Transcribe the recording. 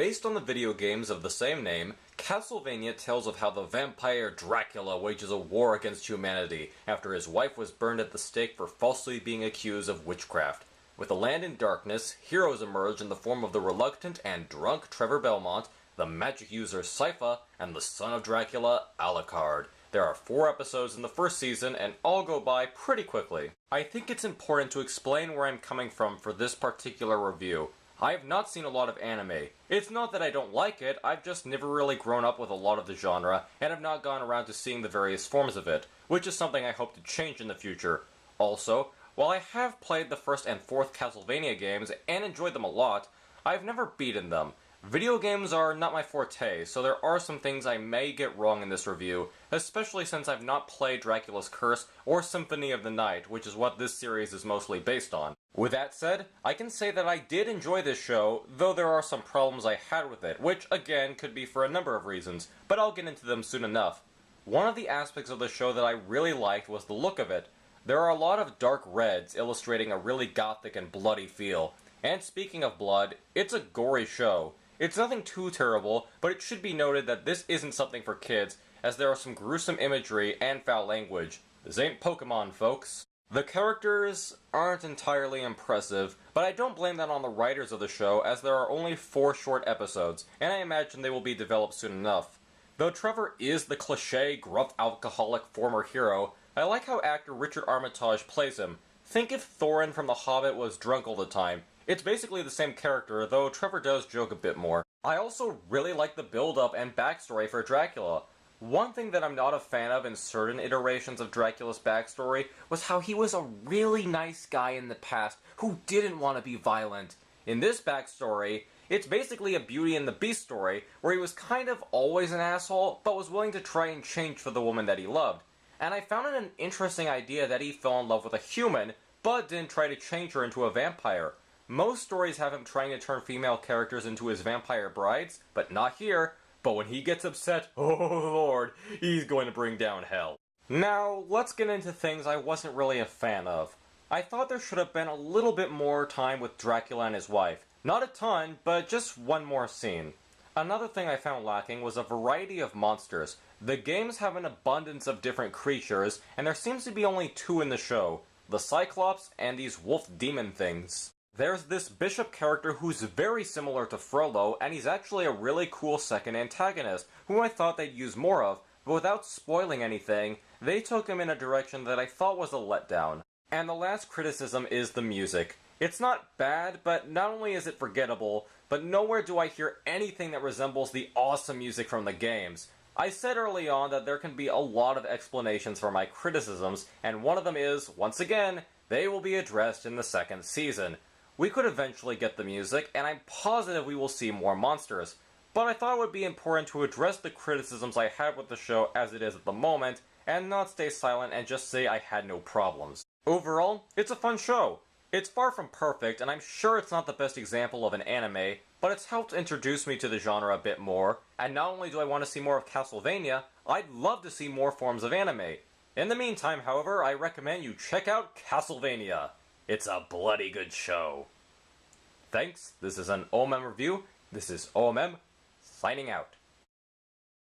Based on the video games of the same name, Castlevania tells of how the vampire Dracula wages a war against humanity after his wife was burned at the stake for falsely being accused of witchcraft. With the land in darkness, heroes emerge in the form of the reluctant and drunk Trevor Belmont, the magic user Sypha, and the son of Dracula, Alucard. There are 4 episodes in the first season, and all go by pretty quickly. I think it's important to explain where I'm coming from for this particular review. I have not seen a lot of anime. It's not that I don't like it, I've just never really grown up with a lot of the genre, and have not gone around to seeing the various forms of it, which is something I hope to change in the future. Also, while I have played the first and fourth Castlevania games and enjoyed them a lot, I've never beaten them. Video games are not my forte, so there are some things I may get wrong in this review, especially since I've not played Dracula's Curse or Symphony of the Night, which is what this series is mostly based on. With that said, I can say that I did enjoy this show, though there are some problems I had with it, which again could be for a number of reasons, but I'll get into them soon enough. One of the aspects of the show that I really liked was the look of it. There are a lot of dark reds illustrating a really gothic and bloody feel. And speaking of blood, it's a gory show. It's nothing too terrible, but it should be noted that this isn't something for kids, as there are some gruesome imagery and foul language. This ain't Pokemon, folks. The characters aren't entirely impressive, but I don't blame that on the writers of the show, as there are only 4 short episodes, and I imagine they will be developed soon enough. Though Trevor is the cliché, gruff alcoholic former hero, I like how actor Richard Armitage plays him. Think if Thorin from The Hobbit was drunk all the time. It's basically the same character, though Trevor does joke a bit more. I also really like the build-up and backstory for Dracula. One thing that I'm not a fan of in certain iterations of Dracula's backstory was how he was a really nice guy in the past who didn't want to be violent. In this backstory, it's basically a Beauty and the Beast story, where he was kind of always an asshole, but was willing to try and change for the woman that he loved. And I found it an interesting idea that he fell in love with a human, but didn't try to change her into a vampire. Most stories have him trying to turn female characters into his vampire brides, but not here. But when he gets upset, oh lord, he's going to bring down hell. Now, let's get into things I wasn't really a fan of. I thought there should have been a little bit more time with Dracula and his wife. Not a ton, but just one more scene. Another thing I found lacking was a variety of monsters. The games have an abundance of different creatures, and there seems to be only 2 in the show. The Cyclops and these wolf demon things. There's this Bishop character who's very similar to Frollo, and he's actually a really cool second antagonist, who I thought they'd use more of, but without spoiling anything, they took him in a direction that I thought was a letdown. And the last criticism is the music. It's not bad, but not only is it forgettable, but nowhere do I hear anything that resembles the awesome music from the games. I said early on that there can be a lot of explanations for my criticisms, and one of them is, once again, they will be addressed in the second season. We could eventually get the music, and I'm positive we will see more monsters. But I thought it would be important to address the criticisms I had with the show as it is at the moment, and not stay silent and just say I had no problems. Overall, it's a fun show. It's far from perfect, and I'm sure it's not the best example of an anime, but it's helped introduce me to the genre a bit more, and not only do I want to see more of Castlevania, I'd love to see more forms of anime. In the meantime, however, I recommend you check out Castlevania. It's a bloody good show. Thanks, this is an O.M.M review. This is O.M.M, signing out.